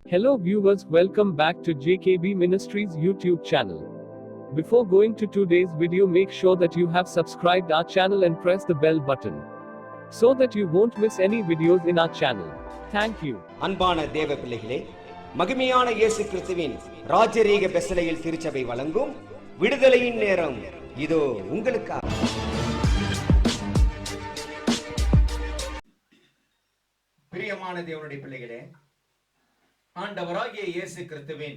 Hello viewers, welcome back to JKB Ministries YouTube channel. Before going to today's video, make sure that you have subscribed our channel and press the bell button so that you won't miss any videos in our channel. Thank you. அன்பான தேவ பிள்ளைகளே, மகிமையான இயேசு கிறிஸ்துவின் ராஜரீக பெசலையில் திருச்சபை வழங்கும் விடுதலையின் நேரம் இதோ உங்களுக்காக. பிரியமான தேவனுடைய பிள்ளைகளே, ஆண்டவராகிய இயேசு கிறிஸ்துவின்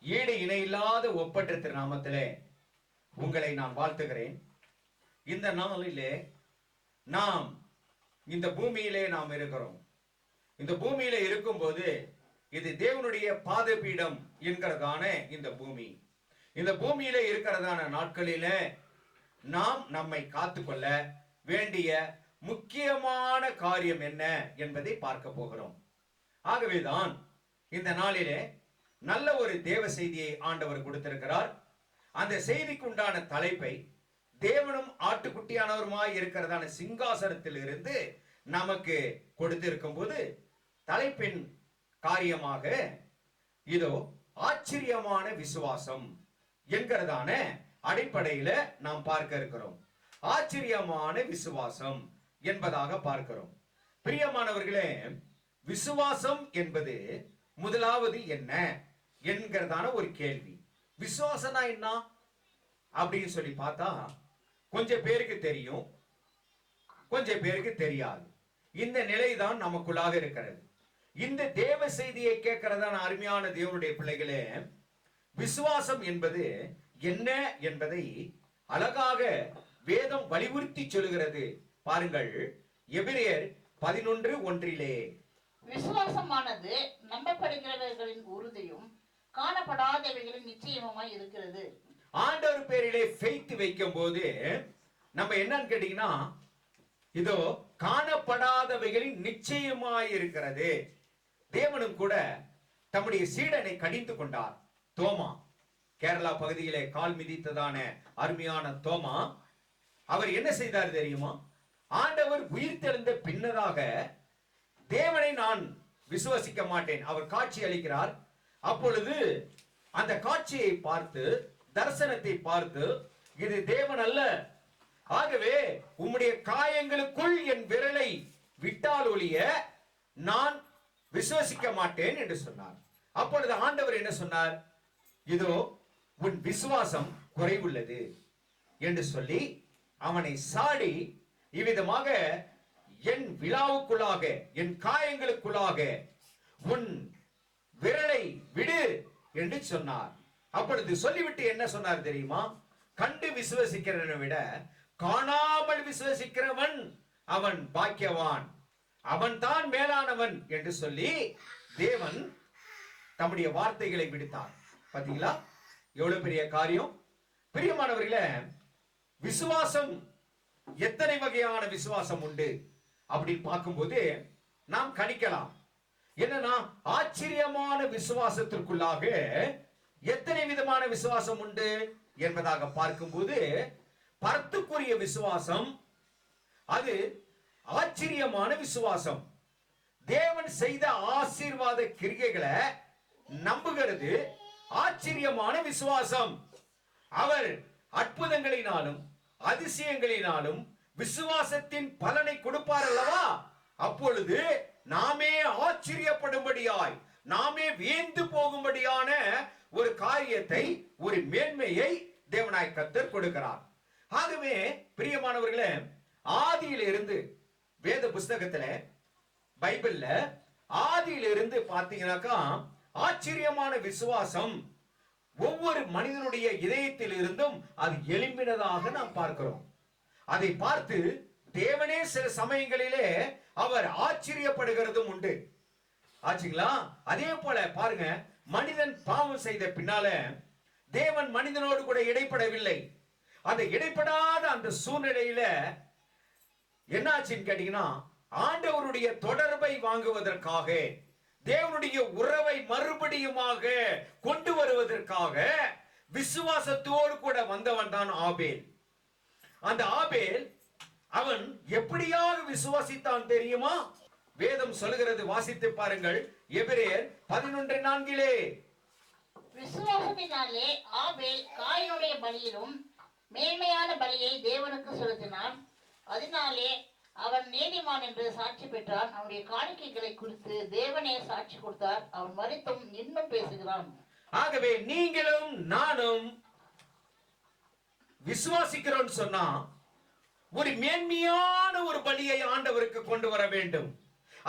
ஈடு இணையில்லாத ஒப்பற்ற திருநாமத்திலே உங்களை நான் வாழ்த்துகிறேன். இந்த நாளிலே நாம் இந்த பூமியிலே நாம் இருக்கிறோம். இந்த பூமியில இருக்கும்போது இது தேவனுடைய பாதபீடம் என்கிறதான இந்த பூமி. இந்த பூமியில இருக்கிறதான நாட்களில நாம் நம்மை காத்துக்கொள்ள வேண்டிய முக்கியமான காரியம் என்ன என்பதை பார்க்க போகிறோம். ஆகவேதான் இந்த நாளிலே நல்ல ஒரு தேவ செய்தியை ஆண்டவர் கொடுத்திருக்கிறார். அந்த செய்திக்கு உண்டான தலைப்பை தேவனும் ஆட்டுக்குட்டியானவருமாய் இருக்கிறதான சிங்காசனத்தில் இருந்து நமக்கு கொடுத்திருக்கும் போது தலைப்பின் காரியமாக இதோ ஆச்சரியமான விசுவாசம் என்கிறதான அடிப்படையில நாம் பார்க்க இருக்கிறோம். ஆச்சரியமான விசுவாசம் என்பதாக பார்க்கிறோம். பிரியமானவர்களே, விசுவாசம் என்பது முதலாவது என்ன என்கிறதான ஒரு கேள்வி. விசுவாசம்னா என்ன அப்படின்னு சொல்லி பார்த்தா கொஞ்சம் பேருக்கு தெரியும், கொஞ்சம் பேருக்கு தெரியாது. இந்த நிலைதான் நமக்குள்ளாக இருக்கிறது. இந்த தேவ செய்தியை கேட்கிறதான அருமையான தேவனுடைய பிள்ளைகளே, விசுவாசம் என்பது என்ன என்பதை அழகாக வேதம் வலியுறுத்தி சொல்லுகிறது. பாருங்கள், எபிரேயர் 11:1 விசுவாசமானது நம்பப்படுகிறவர்களின் உறுதியும் காணப்படாதவைகளின் நிச்சயமாய் இருக்கிறது. ஆண்டவர் பேரிலே ஃபெய்த் வைக்கும் போது நம்ம என்னன்னு கேட்டீங்கன்னா, இதோ காணப்படாதவைகளின் நிச்சயமாய் இருக்கிறது. தேவனும் கூட தம்முடைய சீடனை கடிந்து கொண்டார். தோமா, கேரளா பகுதியிலே கால் மிதித்ததான அருமையான தோமா, அவர் என்ன செய்தார் தெரியுமா? ஆண்டவர் உயிர் தெழுந்த பின்னதாக தேவனை நான் விசுவசிக்க மாட்டேன், அவர் காட்சி அளிக்கிறார். அப்பொழுது அந்த காட்சியை பார்த்து, தரிசனத்தை பார்த்து, இது தேவன் அல்ல, ஆகவே உம்முடைய காயங்களுக்குள் என் விரலை விட்டால் ஒழிய நான் விசுவசிக்க மாட்டேன் என்று சொன்னார். அப்பொழுது ஆண்டவர் என்ன சொன்னார்? இதோ உன் விசுவாசம் குறைவுள்ளது என்று சொல்லி அவனை சாடி இவ்விதமாக என் விழாவுக்குள்ளாக, என் காயங்களுக்குள்ளாக உன் விரலை விடு என்று சொன்னார். அப்பொழுது சொல்லிவிட்டு என்ன சொன்னார் தெரியுமா? கண்டு விசுவசிக்கிறவனை விட காணாமல் விசுவசிக்கிறவன் அவன் பாக்கியவான், அவன் தான் மேலானவன் என்று சொல்லி தேவன் தம்முடைய வார்த்தைகளை விடுத்தார். பாத்தீங்களா எவ்வளவு பெரிய காரியம்? பிரியமானவர்களே, விசுவாசம் எத்தனை வகையான விசுவாசம் உண்டு அப்படின்னு பார்க்கும்போது நாம் கணிக்கலாம். என்னன்னா, ஆச்சரியமான விசுவாசத்திற்குள்ளாக எத்தனை விதமான விசுவாசம் உண்டு என்பதாக பார்க்கும்போது, பரத்துக்குரிய விசுவாசம் அது ஆச்சரியமான விசுவாசம். தேவன் செய்த ஆசீர்வாத கிரியைகளை நம்புகிறது ஆச்சரியமான விசுவாசம். அவர் அற்புதங்களினாலும் அதிசயங்களினாலும் விசுவாசத்தின் பலனை கொடுப்பார் அல்லவா? அப்பொழுது நாமே ஆச்சரியப்படும்படியாய், நாமே வியந்து போகும்படியான ஒரு காரியத்தை, ஒரு மேன்மையை தேவனாய் கர்த்தர் கொடுக்கிறார். ஆகவே பிரியமானவர்களே, ஆதியிலிருந்து வேத புஸ்தகத்துல, பைபிள்ல ஆதியிலிருந்து பார்த்தீங்கன்னாக்கா ஆச்சரியமான விசுவாசம் ஒவ்வொரு மனிதனுடைய இதயத்தில் இருந்தும் அது எழும்பினதாக நாம் பார்க்கிறோம். அதை பார்த்து தேவனே சில சமயங்களிலே அவர் ஆச்சரியப்படுகிறதும் உண்டு. ஆச்சுங்களா? அதே போல பாருங்க, மனிதன் பாவம் செய்த பின்னால தேவன் மனிதனோடு கூட இடைப்படவில்லை. அந்த இடைப்படாத அந்த சூழ்நிலையில என்னாச்சுன்னு கேட்டீங்கன்னா, ஆண்டவருடைய தொடர்பை வாங்குவதற்காக, தேவனுடைய உறவை மறுபடியுமாக கொண்டு வருவதற்காக விசுவாசத்தோடு கூட வந்தவன் தான் ஆபேல். அந்த ஆபேல் அவன் எப்படியாக விசுவாசித்தான் தெரியுமா? வேதம் சொல்கிறது, வாசித்து பாருங்கள். எபிரேயர் 11:4. விசுவாசத்தினாலே ஆபேல் காயினுடைய பலியிலும் மேன்மையான பலியை தேவனுக்கு செலுத்தினான். அதனாலே அவன் நீதிமான் என்று சாட்சி பெற்றான். அவனுடைய காணிக்கைகளை குறித்து தேவனே சாட்சி கொடுத்தார். அவன் மரித்தும் இன்னும் பேசுகிறான். ஆகவே நீங்களும் நானும் விசுவாசிக்கிறோம் சொன்னா ஒரு மேன்மையான ஒரு பலியை ஆண்டவருக்கு கொண்டு வர வேண்டும்.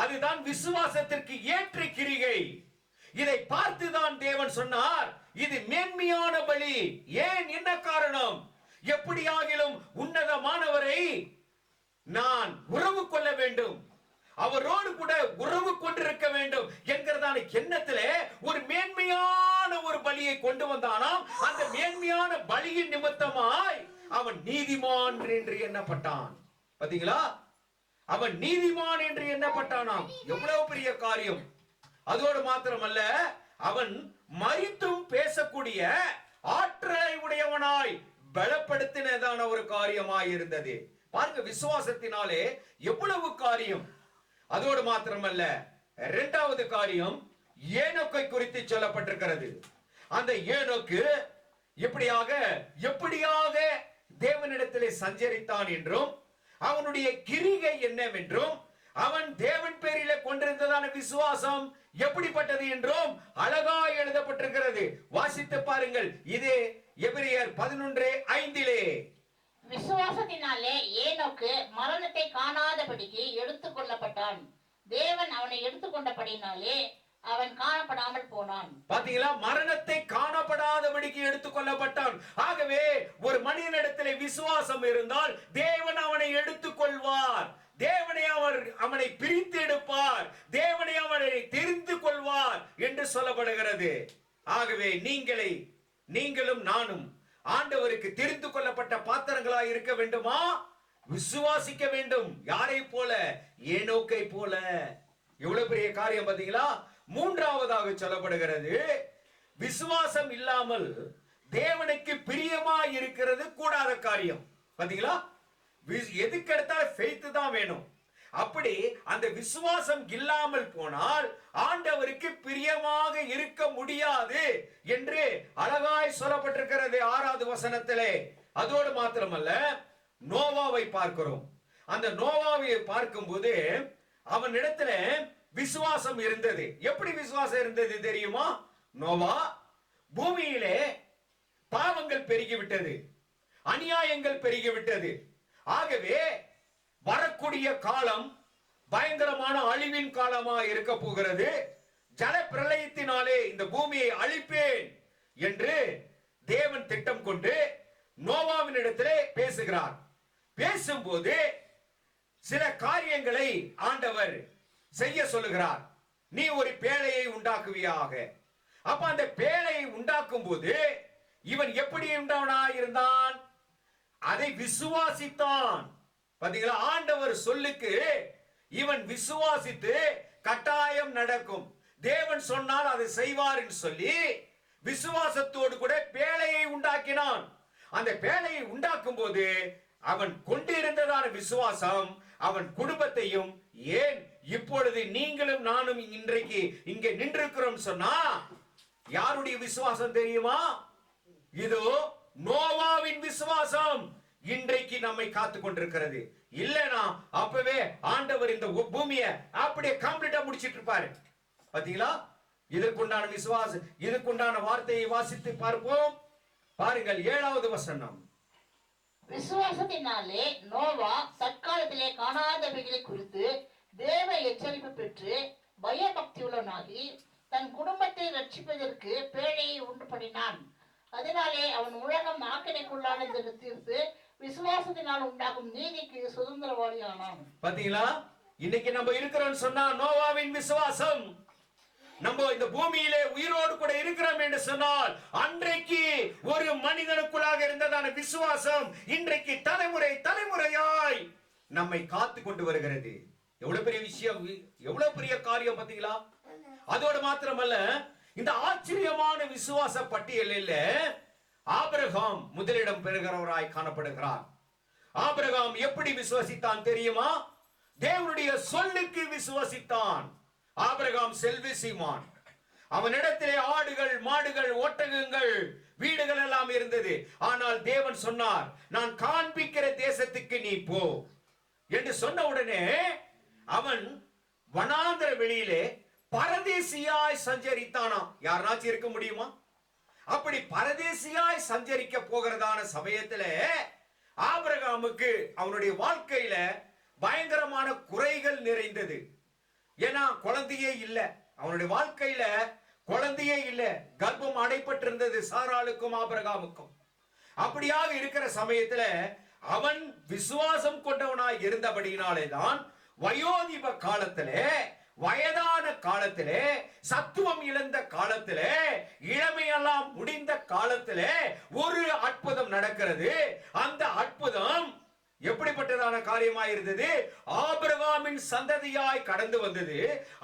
அதுதான் விசுவாசத்திற்கு ஏற்ற கிரிகை. இதை பார்த்துதான் தேவன் சொன்னார், இது மேன்மையான பலி. ஏன், என்ன காரணம்? எப்படியாகிலும் உன்னதமானவரை நான் உறவு கொள்ள வேண்டும், அவரோடு கூட உறவு கொண்டிருக்க வேண்டும் என்கிறதான எண்ணத்திலே ஒரு மேன்மையான ஒரு பலியை கொண்டு வந்தானாம். அந்த மேன்மையான பலியின் நிமித்தமாய் அவன் நீதிமான் என்று எண்ணப்பட்டான். பாத்தீங்களா, அவன் நீதிமான் என்று எண்ணப்பட்டானாம். எவ்வளவு பெரிய காரியம்! அதோடு மாத்திரமல்ல, அவன் மரித்தும் பேசக்கூடிய ஆற்றலை உடையவனாய் பலப்படுத்தினதான ஒரு காரியமாய் இருந்தது. பாருங்க, விசுவாசத்தினாலே எவ்வளவு காரியம்! அதோடு மாத்திரமல்ல, இரண்டாவது காரியம் ஏனோக்கை குறித்து சொல்லப்பட்டிருக்கிறது. அந்த ஏனோக்கு எப்படியாக தேவனிடத்திலே சஞ்சரித்தான் என்றும் அவனுடைய கிரிகை என்னவென்றும் அவன் தேவன் பேரிலே கொண்டிருந்ததான விசுவாசம் எப்படிப்பட்டது என்றும் அழகாய் எழுதப்பட்டிருக்கிறது. வாசித்து பாருங்கள். இது எபிரேயர் 11:5. விசுவாசத்தினாலே ஏனோக்கு மரணத்தை காணாதபடிக்கு எடுத்துக் கொள்ளப்பட்டான். தேவன் அவனை எடுத்துக்கொண்டபடினாலே அவன் காணப்படாமல் போனான். பாத்தீங்களா, மரணத்தை காணப்படாதபடிக்கு எடுத்துக் கொள்ளப்பட்டான். ஆகவே ஒரு மனிதனிடத்திலே விசுவாசம் இருந்தால் தேவன் அவனை எடுத்துக் கொள்வார். தேவனை அவனை பிரித்து எடுப்பார். தேவனை அவனை தெரிந்து கொள்வார் என்று சொல்லப்படுகிறது. ஆகவே நீங்களும் நானும் ஆண்டவருக்கு தெரிந்து கொள்ளப்பட்ட பாத்திரங்களாய் இருக்க வேண்டுமா? விசுவாசிக்க வேண்டும். யாரை போல? ஏனோக்கை போல. எவ்வளவு பெரிய காரியம் பாத்தீங்களா? மூன்றாவதாக சொல்லப்படுகிறது, விசுவாசம் இல்லாமல் தேவனுக்கு பிரியமாய் இருக்கிறது கூடாத காரியம். பாத்தீங்களா, எதுக்கு எடுத்தாலும் ஃபெய்த் தான் வேணும். அப்படி அந்த விசுவாசம் இல்லாமல் போனால் ஆண்டவருக்கு பிரியமாக இருக்க முடியாது என்று அழகாய் சொல்லப்பட்டிருக்கிறது 6வது வசனத்திலே. அதோடு மாத்திரமல்ல, நோவாவை பார்க்கிறோம். அந்த நோவாவை பார்க்கும்போது அவனிடத்துல விசுவாசம் இருந்தது. எப்படி விசுவாசம் இருந்தது தெரியுமா? நோவா, பூமியிலே பாவங்கள் பெருகிவிட்டது, அநியாயங்கள் பெருகிவிட்டது. ஆகவே வரக்கூடிய காலம் பயங்கரமான அழிவின் காலமாக இருக்க போகிறது. ஜல பிரளயத்தினாலே இந்த பூமியை அழிப்பேன் என்று தேவன் திட்டம் கொண்டு நோவாவின் இடத்திலே பேசுகிறார். பேசும்போது சில காரியங்களை ஆண்டவர் செய்ய சொல்லுகிறார். நீ ஒரு பேழையை உண்டாக்குவியாக. அப்ப அந்த பேழையை உண்டாக்கும் போது இவன் எப்படி இருந்தான்? அதை விசுவாசித்தான். பாத்தீங்களா, ஆண்டவர் சொல்லுக்கு இவன் விசுவாசித்து கட்டாயம் நடக்கும், தேவன் சொன்னால் அதை செய்வார் என்று சொல்லி விசுவாசத்தோடு கூட பேழையை உண்டாக்கினான். அந்த பேழையை உண்டாக்கும் போது அவன் கொண்டிருந்ததான விசுவாசம் அவன் குடும்பத்தையும், ஏன் இப்பொழுது நீங்களும் நானும் இன்றைக்கு இங்கே நின்றிருக்கிறோம் சொன்னா யாருடைய விசுவாசம் தெரியுமா? இதோ நோவாவின் விசுவாசம் இன்றைக்கு நம்மை காத்து கொண்டிருக்கிறது. இல்லனா அப்பவே ஆண்டவர் இந்த பூமியை அப்படியே கம்ப்ளீட்டா முடிச்சிட்டு இருப்பாரு. பாத்தீங்களா, இதற்குண்டான விசுவாசம், இதற்குண்டான வார்த்தையை வாசித்து பார்ப்போம். பாருங்கள் 7வது வசனம். விசுவாசத்தினாலே நோவா தற்காலத்திலே காணாதவைகளை குறித்து தேவ எச்சரிப்பு பெற்று பயபக்தி உள்ளவனாகி தன் குடும்பத்தை ரட்சிப்பதற்கு பேழையை உண்டு பண்ணினான். அதனாலே அவன் உலகம் ஆக்கினைக்குள்ளானது என்று தீர்த்து விசுவாசத்தினால் உண்டாகும் நீதிக்கு சுதந்திரவாளி ஆனான். பாத்தீங்களா, இன்னைக்கு நம்ம இருக்கிறோம் சொன்னா நோவாவின் விசுவாசம். நம்ம இந்த பூமியிலே உயிரோடு கூட இருக்கிறோம் என்று சொன்னால் அன்றைக்கு ஒரு மனிதனுக்குள்ளாக இருந்ததான விசுவாசம் இன்றைக்கு தலைமுறையாய் நம்மை காத்து கொண்டு வருகிறது. எவ்வளவு பெரிய விஷயம், எவ்வளவு பெரிய காரியம் பாத்தீங்களா? அதோடு மாத்திரமல்ல, இந்த ஆச்சரியமான விசுவாச பட்டியலில் ஆபிரகாம் முதலிடம் பெறுகிறவராய் காணப்படுகிறார். ஆபிரகாம் எப்படி விசுவாசித்தான் தெரியுமா? தேவனுடைய சொல்லுக்கு விசுவாசித்தான். ஆபிரகாம் செல்வி சீமான். அவனிடத்திலே ஆடுகள், மாடுகள், ஒட்டகங்கள், வீடுகள் எல்லாம் இருந்தது. ஆனால் தேவன் சொன்னார், நான் காண்பிக்கிற தேசத்துக்கு நீ போ என்று சொன்ன உடனே அவன் வனாந்தர வெளியிலே பரதேசியாய் சஞ்சரித்தானாம். யாருனாச்சும் இருக்க முடியுமா? அப்படி பரதேசியாய் சஞ்சரிக்க போகிறதான சமயத்துல ஆபிரகாமுக்கு அவனுடைய வாழ்க்கையில பயங்கரமான குறைகள் நிறைந்தது. ஏன்னா குழந்தையே இல்லை, அவனுடைய வாழ்க்கையில குழந்தையே இல்லை, கர்ப்பம் அடைப்பட்டிருந்தது சாராளுக்கும் ஆபிரகாமுக்கும். அப்படியாக இருக்கிற சமயத்துல அவன் விசுவாசம் கொண்டவனாய் இருந்தபடியினாலே தான் வயோதிப காலத்திலே, வயதான காலத்திலே, சத்துவம் இழந்த காலத்திலே, இளமையெல்லாம் முடிந்த காலத்திலே ஒரு அற்புதம் நடக்கிறது. அந்த அற்புதம் எப்படிப்பட்டதான காரியமாய் இருந்தது? ஆபிரகாமின் சந்ததியாய் கடந்து வந்தது.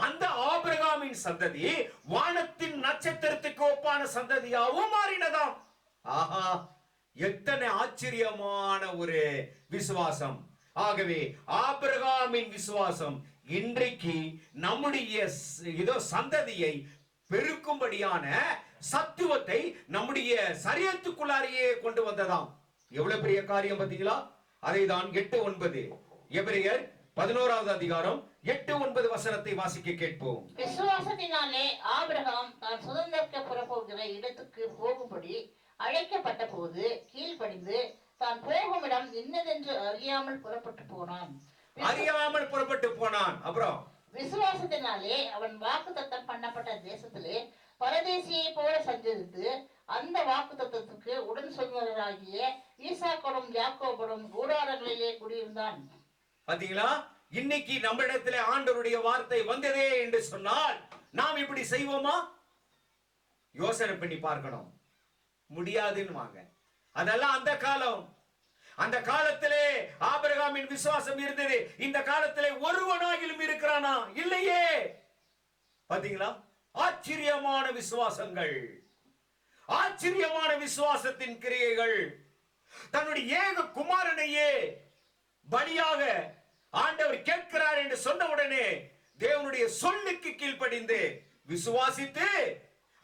அந்த ஆபிரகாமின் சந்ததி வானத்தின் நட்சத்திரத்துக்கு ஒப்பான சந்ததியாகவும் மாறினதாம். ஆஹா, எத்தனை ஆச்சரியமான ஒரு விசுவாசம்! ஆகவே ஆபிரகாமின் விசுவாசம் இன்றைக்கு நம்முடைய சந்ததியை பெருக்கும்படியான சத்துவத்தை நம்முடைய சரீரத்துக்குள்ளாரையே கொண்டு வந்ததாம். எவ்வளவு பெரிய காரியம் பார்த்தீங்களா? அதைதான் 8-9 எபிரேயர் 11வது அதிகாரம் 8-9 வசனத்தை வாசிக்க கேட்போம். விசுவாசத்தினாலே ஆபிரகாம் தான் சுதந்திரிக்க புறப்போகிற இடத்துக்கு போகும்படி அழைக்கப்பட்ட போது கீழ்ப்படிந்து தான் போகும் இடம் இன்னதென்று அறியாமல் புறப்பட்டு போனான். அப்புறம் விசுவாசத்தினாலே அவன் வாக்குத்தத்தம் பண்ணப்பட்ட தேசத்திலே பரதேசியை போல சஞ்சரித்து அந்த வாக்குத்தத்தத்துக்கு உடன் சொந்தராகிய ஈசாக்கோடும் யாக்கோபோடும் கூடாரங்களிலே குடியிருந்தான். பாத்தீங்களா? இன்னைக்கு நம்ம இடத்துல ஆண்டவருடைய வார்த்தை வந்ததே என்று சொன்னால் நாம் இப்படி செய்வோமா? யோசனை பண்ணி பார்க்கணும். முடியாதுன்னு வாங்க. அதெல்லாம் அந்த காலம். அந்த காலத்திலே ஆபிரகாமின் விசுவாசம் இருந்தது. இந்த காலத்திலே ஒருவனாகிலும் இருக்கிறானா? இல்லையே. பாத்தீங்களா? ஆச்சரியமான விசுவாசங்கள், ஆச்சரியமான விசுவாசத்தின் கிரியைகள். தன்னுடைய ஏக குமாரனையே பலியாக ஆண்டவர் கேட்கிறார் என்று சொன்ன உடனே தேவனுடைய சொல்லுக்கு கீழ்ப்படிந்து விசுவாசித்து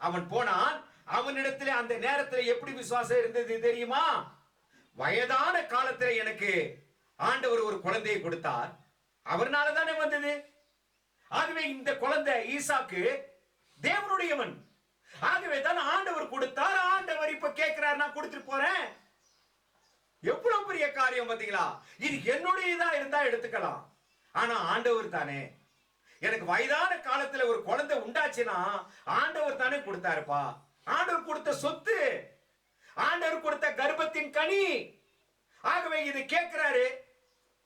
அவன் போனான். அவனிடத்திலே அந்த நேரத்தில் எப்படி விசுவாசம் இருந்தது தெரியுமா? வயதான காலத்தில் எனக்கு ஆண்டவர் ஒரு குழந்தையை கொடுத்தார், அவர்னால தானே வந்தது. ஆகவே இந்த குழந்தை ஈசாக்கு தேவனுடையவன். ஆகவே தான் ஆண்டவர் கொடுத்தார். ஆண்டவர் இப்ப கேட்கிறார், நான் கொடுத்துட்டு போறேன். எவ்வளவு பெரிய காரியம் பாத்தீங்களா? இது என்னுடையதா இருந்தா எடுத்துக்கலாம், ஆனா ஆண்டவர் தானே. எனக்கு வயதான காலத்துல ஒரு குழந்தை உண்டாச்சுன்னா ஆண்டவர் தானே கொடுத்தாருப்பா. ஆண்டவர் கொடுத்த சொத்து, ஆண்டவர் கொடுத்த கர்ப்பத்தின் கனி. ஆகவே இது கேட்கிறாரு,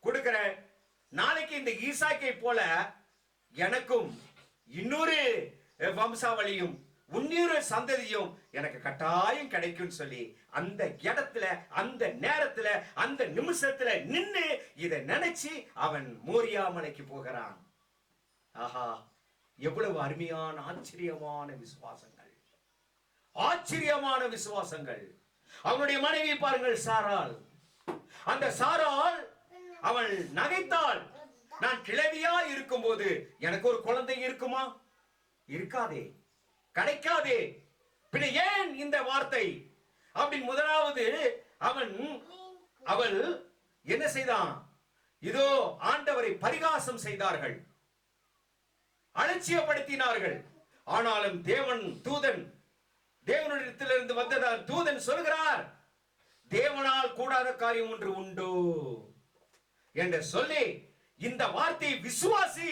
கொடுக்கிறேன். நாளைக்கு இந்த ஈசாக்கை போல எனக்கும் இன்னொரு வம்சாவளியும் இன்னொரு சந்ததியும் எனக்கு கட்டாயம் கிடைக்கும் சொல்லி அந்த இடத்துல, அந்த நேரத்துல, அந்த நிமிஷத்துல நின்று இதை நினைச்சு அவன் மோரியா மலைக்கு போகிறான். ஆஹா, எவ்வளவு அருமையான ஆச்சரியமான விசுவாசங்கள், ஆச்சரியமான விசுவாசங்கள். அவனுடைய மனைவி பாருங்கள், சாராள். அந்த சாராள் அவள் நகைத்தாள், நான் கிழவியா இருக்கும் போது எனக்கு ஒரு குழந்தை இருக்குமா? இருக்காதே, கிடைக்காதே. பின்ன ஏன் இந்த வார்த்தை அப்படின்னு முதலாவது அவள் என்ன செய்தான்? இதோ ஆண்டவரை பரிகாசம் செய்தார்கள், அலட்சியப்படுத்தினார்கள். ஆனாலும் தேவனிடத்திலிருந்து வந்ததால் தூதன் சொல்கிறார், தேவனால் கூடாத காரியம் ஒன்று உண்டோ என்று சொல்லி இந்த வார்த்தை விசுவாசி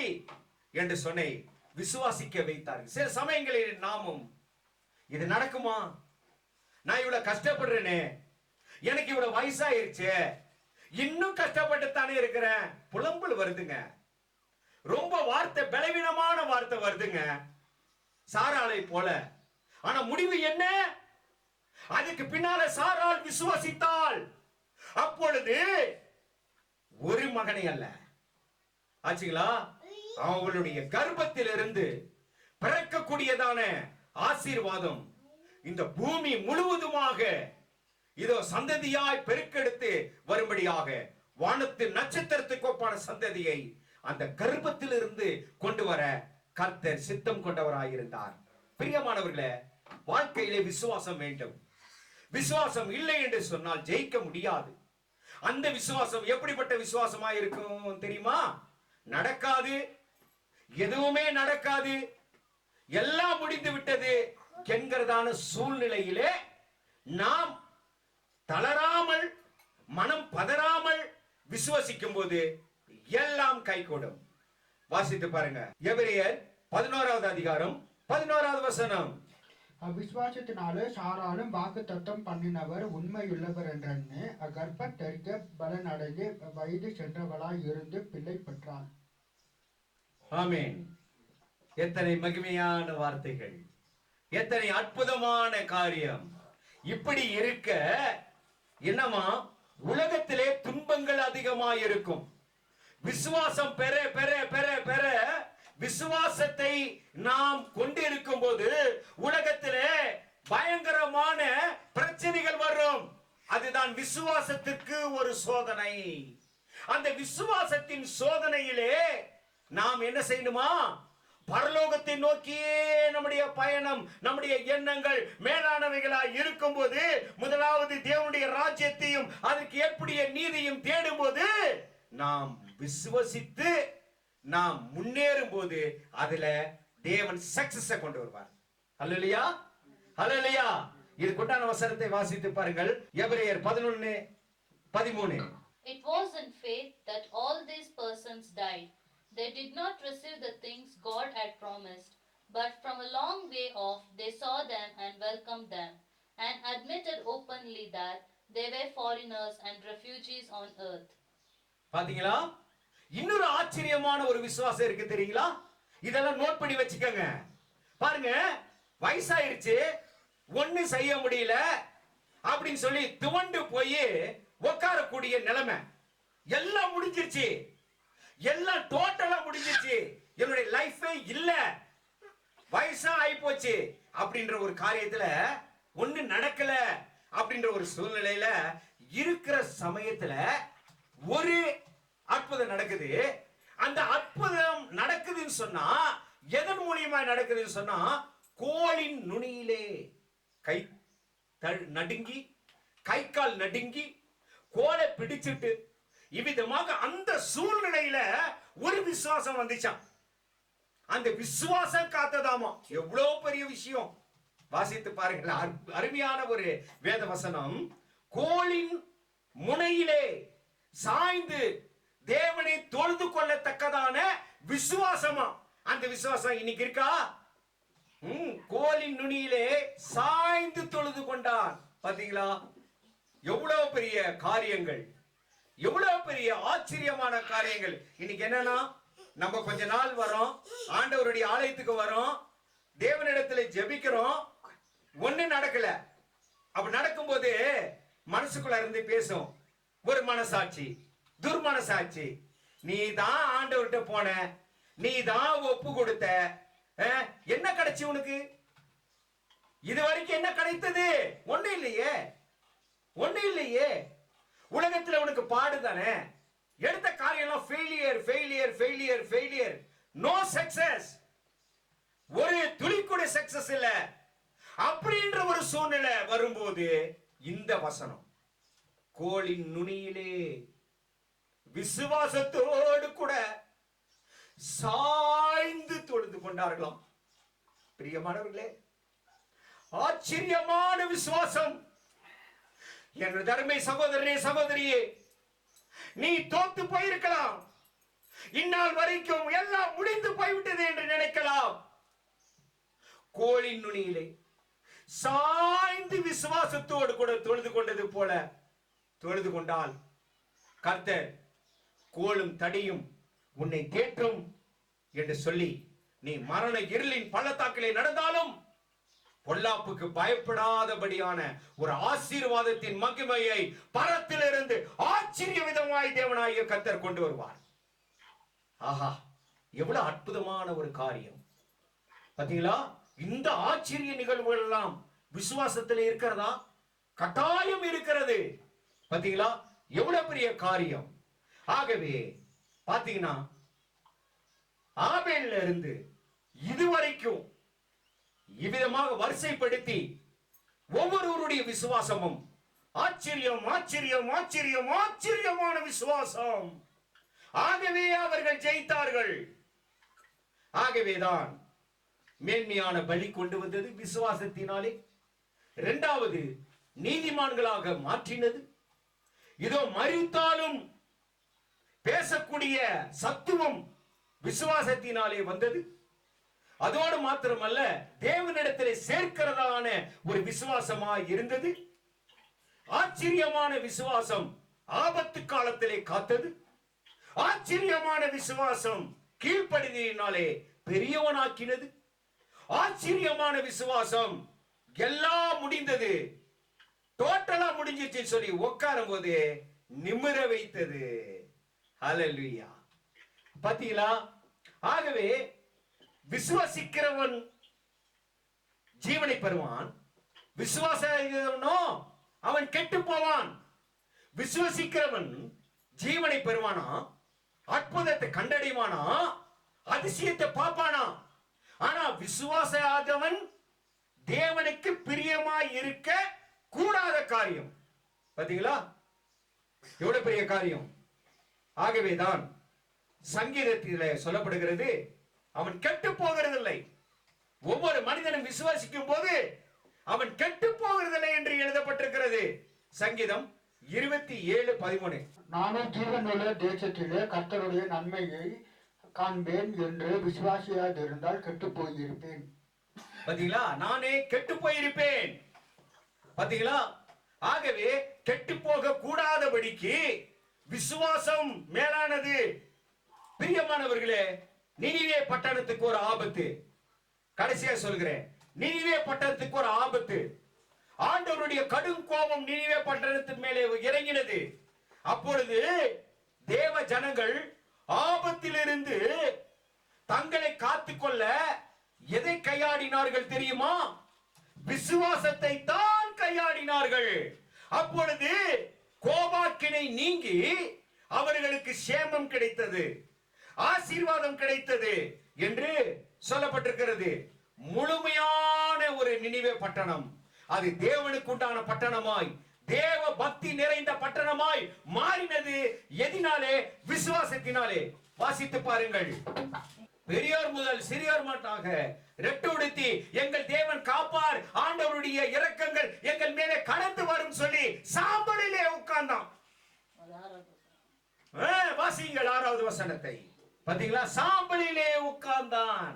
என்று சொன்னை விசுவாசிக்க வைத்தார்கள். சில சமயங்களில் நாமும் இது நடக்குமா? நான் இவ்வளவு கஷ்டப்படுறேனே, எனக்கு இவ்வளவு வயசாயிருச்சு, இன்னும் கஷ்டப்பட்டுத்தானே இருக்கிறேன், புலம்பல் வருதுங்க. ரொம்ப வார்த்தை, பலவீனமான வார்த்தை வருதுங்க, சாராளை போல. ஆனா முடிவு என்ன? அதுக்கு பின்னால சாராள் விசுவாசித்தாள். அப்பொழுது ஒரு மகனை அல்ல ஆச்சுங்களா, அவளுடைய கர்ப்பத்திலிருந்து பிறக்கக்கூடியதான ஆசீர்வாதம் இந்த பூமி முழுவதுமாக இதோ சந்ததியாய் பெருக்கெடுத்து வரும்படியாக வானத்தின் நட்சத்திரத்துக்கு ஒப்பான சந்ததியை அந்த கர்ப்பத்திலிருந்து கொண்டு வர கர்த்தர் சித்தம் கொண்டவராயிருந்தார். பிரியமானவர்களே, வாழ்க்கையிலே விசுவாசம் வேண்டும். விசுவாசம் இல்லை என்று சொன்னால் ஜெயிக்க முடியாது. அந்த விசுவாசம் எப்படிப்பட்ட விசுவாசமா இருக்கும் தெரியுமா? நடக்காது, எதுவுமே நடக்காது, எல்லாம் முடிந்து விட்டது என்கிறதான சூழ்நிலையிலே நாம் தளராமல், மனம் பதறாமல் விசுவசிக்கும் போது எல்லாம் கைகூடும். வாசித்து பாருங்க, எபிரேயர் 11வது அதிகாரம் 11வது வசனம். அவ்விசுவாசத்தினாலே சாராலும் வாக்கு தத்தம் பண்ணினவர் உண்மையுள்ளவர் என்றெண்ணு அகர்ப்பத்தரிக்க பலனடைந்து வயது சென்றவளாய் இருந்து பிள்ளை பெற்றாள். ஆமென். எத்தனை மகிமையான வார்த்தைகள், எத்தனை அற்புதமான காரியம். இப்படி இருக்க என்னமா, உலகத்திலே துன்பங்கள் அதிகமாக இருக்கும். விசுவாசம் பெற பெற பெற பெற விசுவாசத்தை நாம் கொண்டிருக்கும் போது உலகத்திலே பயங்கரமான பிரச்சனைகள் வரும். அதுதான் விசுவாசத்திற்கு ஒரு சோதனை. அந்த விசுவாசத்தின் சோதனையிலே நாம் என்ன செய்யணுமா? பரலோகத்தை நோக்கியே நம்முடைய பயணம், நம்முடைய எண்ணங்கள் மேலானவைகளாய் இருக்கும் போது, முதலாவது தேவனுடைய ராஜ்யத்தையும் அதற்கு ஏற்புடைய நீதியும் தேடும் போது, நாம் விசுவசித்து நாம் முன்னேறும் போது அதுல தேவன் சக்சஸ் கொண்டு வருவார். அல்லேலூயா, அல்லேலூயா. இது கொண்டான வசனத்தை வாசித்து பாருங்கள். எபிரேயர் 11:13. It was in faith that all these persons died. They did not receive the things God had promised, but from a long way off they saw them and welcomed them, and admitted openly that they were foreigners and refugees on earth. பாத்தீங்களா? இன்னொரு ஆச்சரியமான ஒரு விசுவாசம் இருக்கு தெரியுங்களா? இதெல்லாம் note பண்ணி வச்சுக்கோங்க. பாருங்க, வயசாயிருச்சு, ஒண்ணு செய்ய முடியல அப்படின்னு சொல்லி துவண்டு போய் உட்காரக்கூடிய நிலைமை. எல்லாம் முடிஞ்சிருச்சு, எல்லாம் டோட்டலா முடிஞ்சிருச்சு, என்னுடைய லைஃபே இல்ல, வயசா ஆகி போச்சு அப்படின்ற ஒரு காரியத்துல ஒண்ணு நடக்கல அப்படின்ற ஒரு சூழ்நிலையில இருக்கிற சமயத்துல ஒரு அற்புதம் நடக்குது. அந்த அற்புதம் நடக்குதுன்னு சொன்னா எதன் மூலியமா நடக்குதுன்னு சொன்னா, கோலின் நுனியிலே கை நடுங்கி, கை கால் நடுங்கி, கோலை பிடிச்சிட்டு இவ்விதமாக அந்த சூழ்நிலையில ஒரு விசுவாசம் வந்துச்சாம். அந்த விசுவாசம் காத்ததாமா. எவ்வளவு பெரிய விஷயம். வாசித்து பாருங்கள், அருமையான ஒரு வேத வசனம். கோலின் முனையிலே சாய்ந்து தேவனை தொழுது கொள்ளத்தக்கதான விசுவாசமா. அந்த விசுவாசம் இன்னைக்கு இருக்கா? கோலின் நுனியிலே சாய்ந்து தொழுது கொண்டான். பாத்தீங்களா? எவ்வளவு பெரிய காரியங்கள், எவ்வளவு பெரிய ஆச்சரியமான காரியங்கள். இன்னைக்கு என்னன்னா, நம்ம கொஞ்ச நாள் வரோம், ஆண்டவருடைய ஆலயத்துக்கு வரோம், தேவனிடத்துல ஜெபிக்கிறோம், ஒண்ணு நடக்கல. அப்ப நடக்கும்போது மனசுக்குள்ள இருந்து பேசும் ஒரு மனசாட்சி, துர்மனசாட்சி. நீ தான் ஆண்டவர்கிட்ட போன, நீ தான் ஒப்பு கொடுத்த, என்ன கிடைச்சு உனக்கு? இது வரைக்கும் என்ன கிடைத்தது? ஒண்ணு இல்லையே, ஒண்ணு இல்லையே. உலகத்துல உனக்கு பாடுதானே, எடுத்த காரியம்லாம் failure failure failure failure, no success, ஒரு துளி கூட சக்சஸ் இல்ல. அப்படின்ற ஒரு சூழ்நிலை வரும்போது இந்த வசனம், கோலின் நுனியிலே விசுவாசத்தோடு கூட சாய்ந்து தொழுது கொண்டார்களாம். பிரியமானவர்களே, ஆச்சரியமான விசுவாசம். என் தர்மை சகோதரனே, சகோதரியே, நீ தோத்து போயிருக்கலாம், இந்நாள் வரைக்கும் எல்லாம் முடிந்து போய்விட்டது என்று நினைக்கலாம். கோலின் நுனியிலே சாய்ந்து விசுவாசத்தோடு கூட தொழுது கொண்டது போல தொழுது கொண்டால் கர்த்தர் கோலும் தடியும் உன்னை தேற்றும் என்று சொல்லி, நீ மரண இருளின் பள்ளத்தாக்கிலே நடந்தாலும் பொல்லாப்புக்கு பயப்படாதபடியான ஒரு ஆசீர்வாதத்தின் மகிமையை பரத்திலிருந்து ஆச்சரிய விதமாய் தேவனாகிய கர்த்தர் கொண்டு வருவார். ஆஹா, எவ்வளவு அற்புதமான ஒரு காரியம் பாத்தீங்களா? இந்த ஆச்சரிய நிகழ்வுகள் எல்லாம் விசுவாசத்தில் இருக்கிறதா? கட்டாயம் இருக்கிறது. பாத்தீங்களா எவ்வளவு பெரிய காரியம். ஆகவே பாத்தீங்கன்னா ஆபேல்ல இருந்து இதுவரைக்கும் இவ்விதமாக வரிசைப்படுத்தி ஒவ்வொருவருடைய விசுவாசமும் ஆச்சரியம் ஆச்சரியம் ஆச்சரியம் ஆச்சரியமான விசுவாசம். ஆகவே அவர்கள் ஜெயித்தார்கள். ஆகவேதான் மேன்மையான பலி கொண்டு வந்தது விசுவாசத்தினாலே. இரண்டாவது, நீதிமான்களாக மாற்றினது. இதோ மரித்தாலும் பேசக்கூடிய சத்துவம் விசுவாசத்தினாலே வந்தது. அதோடு மாத்திரமல்ல, தேவனிடத்திலே சேர்க்கிறதான ஒரு விசுவாசமாய் இருந்தது. ஆச்சரியமான விசுவாசம் ஆபத்து காலத்திலே காத்தது. ஆச்சரியமான விசுவாசம் கீழ்ப்படிதலினாலே பெரியவனாக்கினது. ஆச்சரியமான விசுவாசம் எல்லாம் முடிந்தது, டோட்டலா முடிஞ்சிச்சு சொல்லி உட்காரும் போது நிமிர வைத்தது. ஹல்லேலூயா. பாத்தீங்களா? ஆகவே விசுவாசிக்கிறவன் ஜீவனை பெறுவான், விசுவாசனோ அவன் கெட்டு போவான். விசுவாசிக்கிறவன் ஜீவனை பெறுவானா, அற்புதத்தை கண்டடைவானா, அதிசயத்தை பார்ப்பானா. ஆனா விசுவாசாதவன் தேவனுக்கு பிரியமாய் இருக்க கூடாத காரியம். பாத்தீங்களா எவ்வளவு பெரிய காரியம். ஆகவேதான் சங்கீதத்திலே சொல்லப்படுகிறது, அவன் கெட்டு போகிறதில்லை. ஒவ்வொரு மனிதனும் விசுவாசிக்கும் போது அவன் கெட்டு போகிறதில்லை என்று எழுதப்பட்டிருக்கிறது. சங்கீதம் 27:13. நானும் ஜீவனுள்ள தேசத்திலே கர்த்தருடைய நன்மையை காண்பேன் என்று விசுவாசியாதிருந்தால் கெட்டு போயிருப்பேன். பாத்தீங்களா, நானே கெட்டு போயிருப்பேன். பாத்தீங்களா, ஆகவே கெட்டு போக கூடாதபடிக்கு விசுவாசம் மேலானது. பிரியமானவர்களே, நினிவே பட்டணத்துக்கு ஒரு ஆபத்து. கடைசியா சொல்கிறேன், நினிவே பட்டணத்துக்கு ஒரு ஆபத்து. ஆண்டவருடைய கடும் கோபம் நினிவே பட்டணத்தின் மேலே இறங்கினது. அப்பொழுது தேவ ஜனங்கள் ஆபத்திலிருந்து தங்களை காத்துக்கொள்ள எதை கையாடினார்கள் தெரியுமா? விசுவாசத்தை தான் கையாடினார்கள். அப்பொழுது கோபாக்கினை நீங்கி அவர்களுக்கு சேமம் கிடைத்தது, ஆசீர்வாதம் கிடைத்தது என்று சொல்லப்பட்டிருக்கிறது. முழுமையான ஒரு நினிவே பட்டணம், அது தேவனுக்கு உண்டான பட்டணமாய், தேவ பக்தி நிறைந்த பட்டணமாய் மாறினது. எதினாலே? விசுவாசத்தினாலே. வாசித்து பாருங்கள். பெரியோர் முதல் சிறியோர் மாட்டாக ரெட்டு உடுத்தி எங்கள் தேவன் காப்பார், ஆண்டவருடைய இரக்கங்கள் எங்கள் மேலே கடந்து வரும் சொல்லி சாம்பலிலே உட்கார்ந்தான். வாசிங்கள் 6வது வசனத்தை. பாத்தீங்களா? சாம்பலிலே உட்கார்ந்தான்.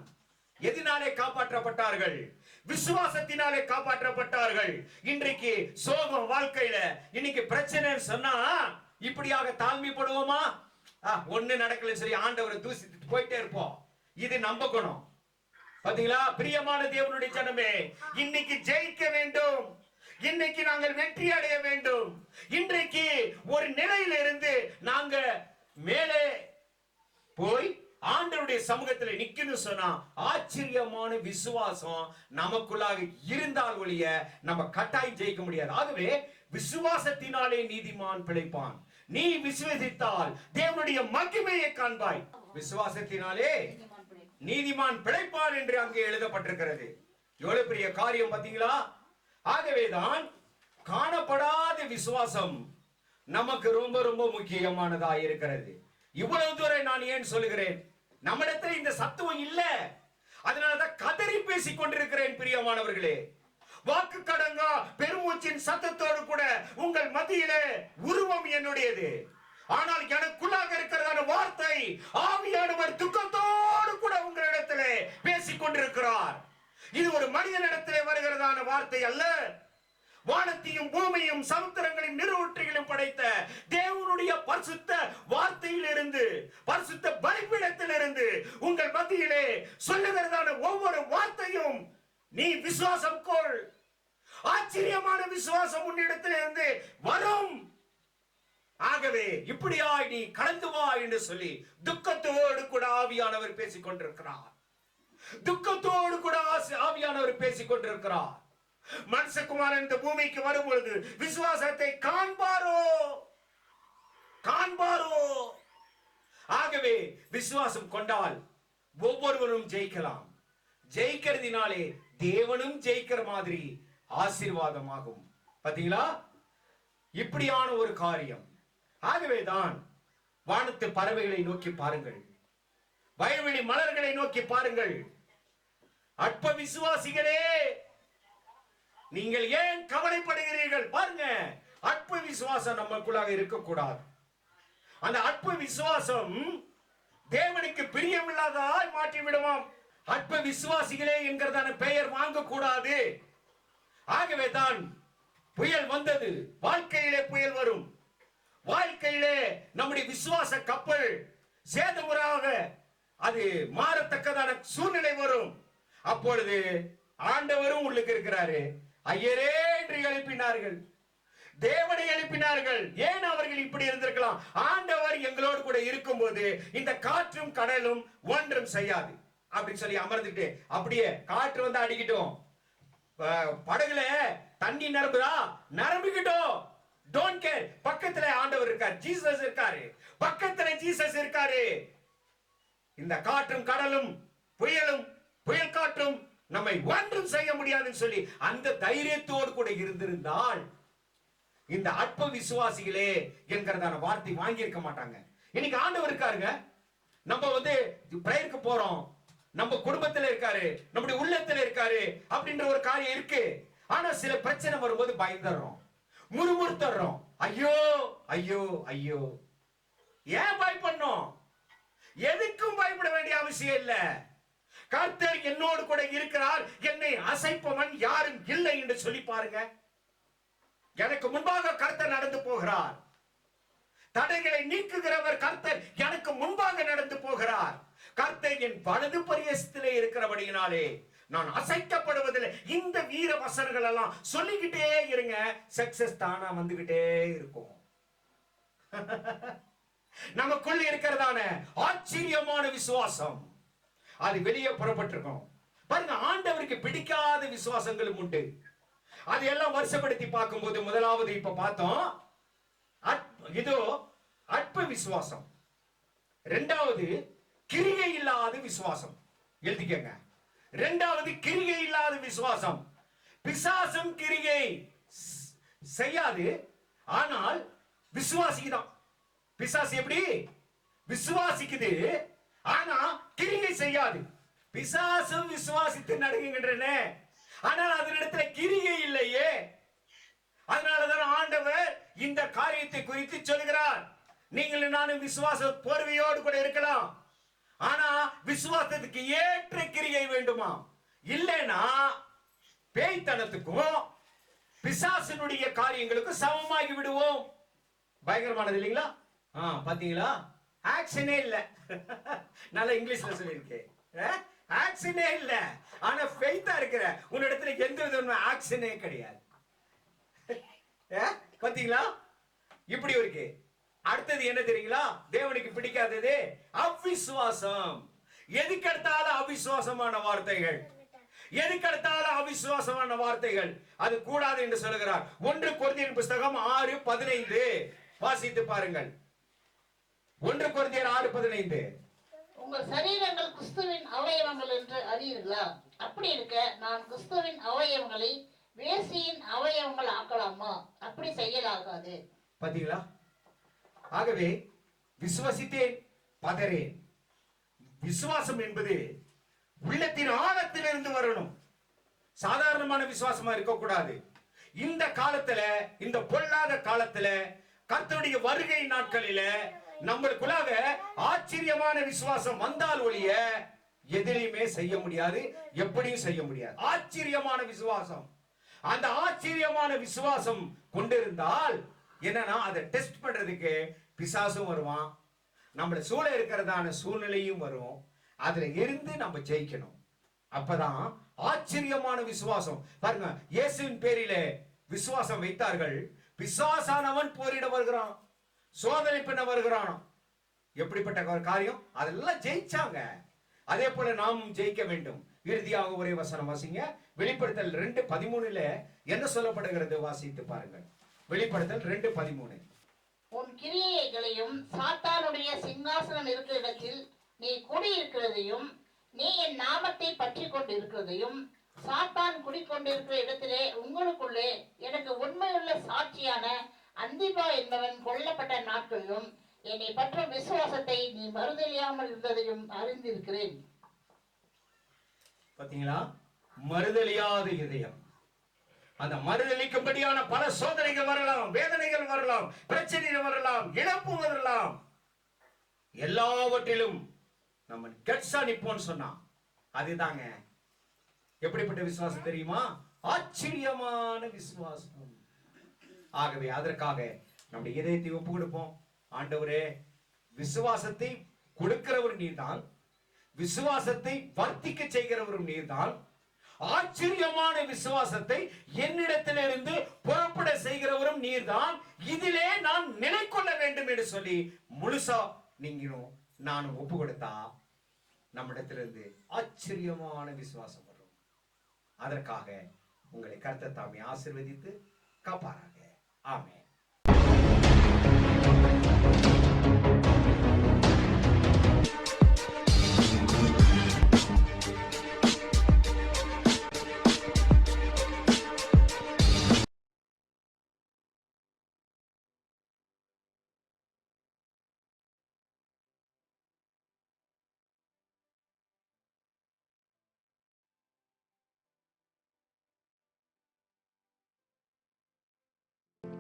எதினாலே காப்பாற்றப்பட்டார்கள்? விசுவாசத்தினாலே காப்பாற்றப்பட்டார்கள். இன்றைக்கு சோகம் வாழ்க்கையில இன்னைக்கு பிரச்சனைன்னு சொன்னா இப்படியாக தாழ்மைப்படுவோமா? ஒண்ணு நடக்கல சரி ஆண்டவரை தூசிட்டு போயிட்டே இருப்போம். இது நம்ப குணம். பாத்தீங்களா? பிரியமான தேவனுடைய ஜனமே, இன்னைக்கு ஜெயிக்க வேண்டும், இன்னைக்கு நாங்கள் வெற்றி அடைய வேண்டும். இன்றைக்கு ஒரு நிலையில இருந்து நாங்க மேலே போய் ஆண்டவருடைய சமூகத்தில் நிக்கணும் சொன்னா ஆச்சரியமான விசுவாசம் நமக்குள்ளாக இருந்தால் ஒழிய நம்ம கட்டாயம் ஜெயிக்க முடியாது. ஆகவே விசுவாசத்தினாலே நீதிமான் பிழைப்பான். நீ விசுவாசித்தால் தேவனுடைய மகிமையை காண்பாய். விசுவாசத்தினாலே நீதிமான் பிழைப்பான் என்று அங்கே எழுதப்பட்டிருக்கிறது. எவ்வளவு பெரிய காரியம் பாத்தீங்களா? ஆகவேதான் காணப்படாத விசுவாசம் நமக்கு ரொம்ப ரொம்ப முக்கியமானதா இருக்கிறது. இவ்வளவு தூரம் நான் ஏன் சொல்லுகிறேன்? நம்மிடத்தில் இந்த சத்துவம் இல்ல, அதனாலதான் கதறி பேசிக் கொண்டிருக்கிறேன். பிரியமானவர்களே, வாக்கு கடங்கா பெருமூச்சின் சத்தத்தோடு கூட உங்கள் மத்தியிலே உருவம் என்னுடையது, ஆனால் எனக்குள்ளாக இருக்கிறதான வார்த்தை ஆவியானவர் துக்கத்தோடு கூட உங்களிடத்திலே பேசிக் கொண்டிருக்கிறார். இது ஒரு மனிதனிடத்திலே வருகிறதான வார்த்தை அல்ல. வானத்தையும் பூமியும் சமுத்திரங்களையும் நிறுவற்றிகளும் படைத்த தேவனுடைய பரிசுத்த வார்த்தையிலிருந்து, பரிசுத்த பலிபீடத்திலிருந்து உங்கள் மத்தியிலே சொல்லுகிறதான ஒவ்வொரு வார்த்தையும் நீ விசுவாசம் கொள். ஆச்சரியமான விசுவாசம் உன்னிடத்திலிருந்து வரும். ஆகவே இப்படியாய் நீ கடந்து வா என்று சொல்லி துக்கத்தோடு கூட ஆவியானவர் பேசிக் கொண்டிருக்கிறார். துக்கத்தோடு கூட ஆவியானவர் பேசிக் கொண்டிருக்கிறார். மனுஷகுமாரன் இந்த பூமிக்கு வரும்பொழுது விசுவாசத்தை காண்பாரோ? ஆகவே விசுவாசம் கொண்டால் ஒவ்வொருவரும் ஜெயிக்கலாம். ஜெயிக்கிறதுனாலே தேவனும் ஜெயிக்கிற மாதிரி ஆசீர்வாதமாகும். பாத்தீங்களா, இப்படியான ஒரு காரியம். ஆகவேதான் வானத்து பறவைகளை நோக்கி பாருங்கள், வயல்வெளி மலர்களை நோக்கி பாருங்கள். அற்ப விசுவாசிகளே, நீங்கள் ஏன் கவலைப்படுகிறீர்கள்? பாருங்க, அற்ப விசுவாசம் நமக்குள்ளாக இருக்கக்கூடாது. அந்த அற்ப விசுவாசம் தேவனுக்கு பிரியமில்லாததாய் மாற்றி விடுவாம். அற்ப விசுவாசிகளே என்கிறதான பெயர் வாங்கக்கூடாது. ஆகவே தான் புயல் வந்தது. வாழ்க்கையிலே புயல் வரும். வாழ்க்கையிலே நம்முடைய விசுவாச கப்பல் சேதமுறாக அது மாறத்தக்கதான சூழ்நிலை வரும். அப்பொழுது ஆண்டவரும் உள்ளுக்கு இருக்கிறாரு. ஐயரே என்று எழுப்பினார்கள், தேவனை எழுப்பினார்கள். ஏன் அவர்கள் இப்படி இருந்திருக்கலாம்? ஆண்டவர் எங்களோடு கூட இருக்கும்போது இந்த காற்றும் கடலும் ஒன்றும் செய்யாது அப்படின்னு சொல்லி அமர்ந்துட்டு, அப்படியே காற்று வந்து அடிக்கட்டும், படகுல தண்ணி நிரம்புதா, நிரம்பிக்கிட்டோம், டோன்ட் கேர். பக்கத்துல ஆண்டவர் இருக்காரு, ஜீசஸ் இருக்காரு, பக்கத்துல ஜீசஸ் இருக்காரு. இந்த காற்றும் கடலும் புயலும் புயல் காற்றும் நம்மை ஒன்றும் செய்ய முடியாதுன்னு சொல்லி அந்த தைரியத்தோடு கூட இருந்திருந்தால் இந்த அற்ப விசுவாசிகளே என்கிறதான வார்த்தை வாங்கி இருக்க மாட்டாங்க. இன்னைக்கு ஆண்டவர் இருக்காருங்க. நம்ம வந்து பிரேயருக்கு போறோம், நம்ம குடும்பத்துல இருக்காரு, நம்முடைய உள்ளத்துல இருக்காரு அப்படின்ற ஒரு காரியம் இருக்கு. ஆனா சில பிரச்சனை வரும்போது பயந்துடுறோம், முறுமுறுத்துறோம். ஐயோ ஐயோ ஐயோ. ஏன் பயப்படணும்? எதுக்கும் பயப்பட வேண்டிய அவசியம் இல்ல. கர்த்தர் என்னோடு கூட இருக்கிறார், என்னை அசைப்பவன் யாரும் இல்லை என்று சொல்லி பாருங்க. எனக்கு முன்பாக கர்த்தர் நடந்து போகிறார். தடைகளை நீக்குகிறவர் கர்த்தர் எனக்கு முன்பாக நடந்து போகிறார். கர்த்தர் என் வலது பரியஸ்திலே இருக்கிறபடியினாலே நான் அசைக்கப்படுவதில்லை. இந்த வீர வசனங்கள் எல்லாம் சொல்லிக்கிட்டே இருங்க, சக்சஸ் தானா வந்துகிட்டே இருக்கும். நமக்குள்ள இருக்கிறதான ஆச்சரியமான விசுவாசம் அது வெளியே புறப்பட்டிருக்கும். பாருங்க, ஆண்டவருக்கு பிடிக்காத விசுவாசங்களும் உண்டு. அது எல்லாம் வருஷப்படுத்தி பார்க்கும்போது முதலாவது இப்ப பார்த்தோம், இதோ அற்ப விசுவாசம். இரண்டாவது கிரியை இல்லாத விசுவாசம். எழுதிக்கங்க, இரண்டாவது கிரியை இல்லாத விசுவாசம். பிசாசும் கிரியை செய்யாது, ஆனால் விசுவாசிக்குதான். பிசாசு எப்படி விசுவாசிக்குது, ஆனா கிரியை செய்யாது. பிசாசும் விசுவாசித்து நடுங்குகின்றன, ஆனால் அதனிடத்துல கிரியை இல்லையே. அதனாலதான் ஆண்டவர் இந்த காரியத்தை குறித்து சொல்கிறார். நீங்கள் நானும் விசுவாச போர்வையோடு கூட இருக்கலாம், ஆனா விசுவாசத்துக்கு ஏற்ற கிரியை வேண்டுமா? இல்லைன்னா பேய்த்தனத்துக்கும் பிசாசினுடைய காரியங்களுக்கும் சமமாகி விடுவோம். பயங்கரமானது இல்லைங்களா? பாத்தீங்களா, ஆக்ஷனே இல்ல. நல்ல இங்கிலீஷ்ல சொல்லியிருக்கேன், ஆக்ஷனே இல்ல, ஆனா ஃபெய்த்தா இருக்கிற உன்னிடத்துல எந்த விதமான ஆக்ஷனே கிடையாது. பாத்தீங்களா, இப்படி இருக்கு. அடுத்தது என்ன தெரியுங்களா? தேவனுக்கு பிடிக்காதது அவிசுவாசம். எதுக்கெடுத்தாலும் அவிசுவாசமான வார்த்தைகள், எதுக்கெடுத்தாலும் அவிசுவாசமான வார்த்தைகள், அது கூடாது என்று சொல்லுகிறார். 1 கொரிந்தியர் புத்தகம் 6:15 வாசித்து பாருங்கள். 1 கொரிந்தியர் 6:15. உங்கள் சரீரங்கள் கிறிஸ்துவின் அவயவங்கள் என்று அறியீர்களா? அப்படி இருக்க நான் கிறிஸ்துவின் அவயவங்களை வேசியின் அவயவங்கள் ஆக்கலாமா? அப்படி செய்யலாகாது. பாத்தீங்களா? ஆகவே விசுவாசித்தேன், பதறேன். விசுவாசம் என்பது உள்ளத்தின் ஆழத்திலிருந்து வரணும். சாதாரணமான விசுவாசமா இருக்கக்கூடாது. இந்த காலத்துல, இந்த பொல்லாத காலத்துல, கர்த்தருடைய வருகை நாட்களில நம்மளுக்குள்ளாக ஆச்சரியமான விசுவாசம் வந்தால் ஒழிய எதிரையுமே செய்ய முடியாது, எப்படியும் செய்ய முடியாது. ஆச்சரியமான விசுவாசம், அந்த ஆச்சரியமான விசுவாசம் கொண்டிருந்தால் என்னன்னா அதை டெஸ்ட் பண்றதுக்கு பிசாசும் வருவான், நம்மள சூழ இருக்கிறதான சூழ்நிலையும் வரும். அதுல இருந்து நம்ம ஜெயிக்கணும். அப்பதான் ஆச்சரியமான விசுவாசம். பாருங்க, இயேசுவின் பேரிலே விசுவாசம் வைத்தார்கள், பிசாசானவன் போரிட வருகிறான், சோதனை பண்ண வருகிறான். எப்படிப்பட்ட காரியம், அதெல்லாம் ஜெயிச்சாங்க. அதே போல நாமும் ஜெயிக்க வேண்டும். இறுதியாக ஒரே வசனம் வாசிங்க. வெளிப்படுத்தல் 2:13 என்ன சொல்லப்படுகிறது வாசித்து பாருங்கள். வெளிப்படுத்தல் 2:13. உன் கிரியைகளையும் சாத்தானுடைய சிங்காசனம் இருக்கிற இடத்தில் நீ குடியிருக்கிறதையும் நீ என் நாமத்தை பற்றி கொண்டிருக்கிறதையும் சாத்தான் குடிக்கொண்டிருக்கிற இடத்திலே உங்களுக்குள்ளே எனக்கு உண்மையுள்ள சாட்சியான அந்திபா என்பவன் கொல்லப்பட்ட நாட்களிலும் என்னை பற்றும் விசுவாசத்தை நீ மறுதலியாமல் இருந்ததையும் அறிந்திருக்கிறேன். பாத்தீங்களா? மறுதலியாத இதயம். அந்த மறுதலிக்கும்படியான பல சோதனைகள் வரலாம், வேதனைகள் வரலாம், பிரச்சனைகள் வரலாம், இழப்பு வரலாம். எல்லாவற்றிலும் நம்ம கட்ஸா நிப்போம்னு சொன்னா அதுதாங்க எப்படிப்பட்ட விசுவாசம் தெரியுமா? ஆச்சரியமான விசுவாசம். ஆகவே அதற்காக நம்முடைய இதயத்தை ஒப்பு கொடுப்போம். ஆண்டவரே, விசுவாசத்தை கொடுக்கிறவர் நீர்தான், விசுவாசத்தை வர்த்திக்க செய்கிறவரும் நீர்தான், ஆச்சரியமான விசுவாசத்தை என்னிடத்திலிருந்து புறப்பட செய்கிறவரும் நீர்தான். இதிலே நான் நிலை கொள்ள வேண்டும் என்று சொல்லி முழுசா நீங்களும் நானும் ஒப்பு கொடுத்தா நம்மிடத்திலிருந்து ஆச்சரியமான விசுவாசம் வரும். அதற்காக உங்களை கர்த்தர் தாமே ஆசீர்வதித்து காப்பாராக. ஆமென்.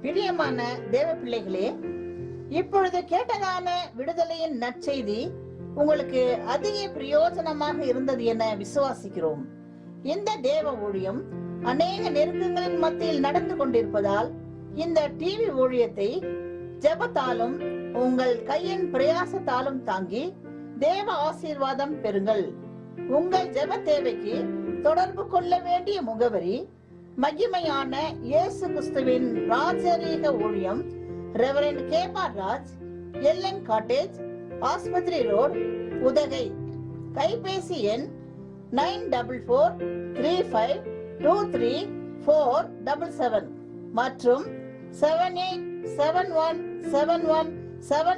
பிரியமான தேவ பிள்ளைகளே, இப்பொழுது கேட்டதான விடுதலையின் நற்செய்தி உங்களுக்கு அதிக பிரயோஜனமாக இருந்தது என விசுவாசிக்கிறோம். இந்த தேவ ஊழியம் அநேக நெருக்கங்களின் மத்தியில் நடந்து கொண்டிருப்பதால் இந்த டிவி ஊழியத்தை ஜெபத்தாலும் உங்கள் கையின் பிரயாசத்தாலும் தாங்கி தேவ ஆசீர்வாதம் பெறுங்கள். உங்கள் ஜெப தேவைக்கு தொடர்பு கொள்ள வேண்டிய முகவரி: மகிமையான இயேசு கிறிஸ்துவின் ராஜரீக ஊழியம், ரெவரண்ட் கேபா ராஜ், எல்என் காட்டேஜ், ஆஸ்பத்திரி ரோட், உதகை. கைபேசி எண் 9435234477 மற்றும் 78717177